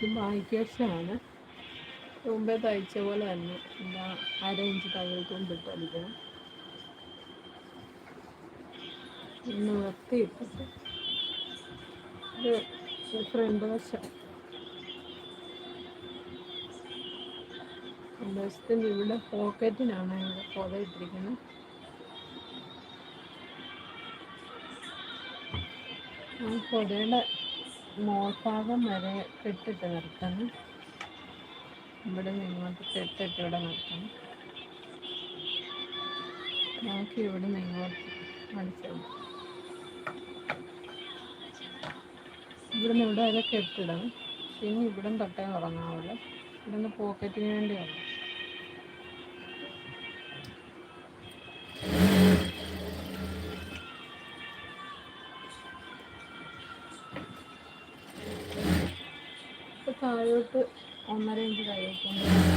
ഇത് ബാക്ക് വശമാണ്. മുമ്പേ തയ്ച്ച പോലെ തന്നെ എന്താ 1/2 ഇഞ്ച് തയ്യൽ തുമ്പിട്ട് അടിക്കണം. നിവർത്തിയിട്ടിട്ട് ഇത് ഫ്രണ്ട് വശം. വശത്തിൻ്റെ ഇവിടെ പോക്കറ്റിനാണ് ഇവിടെ പുത ഇട്ടിരിക്കുന്നത്. ആ പുതയുടെ മോൾഭാഗം വരെ കെട്ടിട്ട് നിർത്തണം. ഇവിടെ നിങ്ങോട്ട് കെട്ടിട്ട് ഇവിടെ നിർത്തണം. ബാക്കി ഇവിടെ നിങ്ങോട്ട് അടിച്ചത്. ഇവിടുന്ന് ഇവിടെ വരെ കെട്ടിടണം. പിന്നെ ഇവിടം തൊട്ടേ ഉറങ്ങാവുള്ളൂ. ഇവിടുന്ന് പോക്കറ്റിന് വേണ്ടിയാണ്. ഇപ്പോൾ താഴോട്ട് 1.5 ഇഞ്ച് തയ്യൽ തുമ്പ്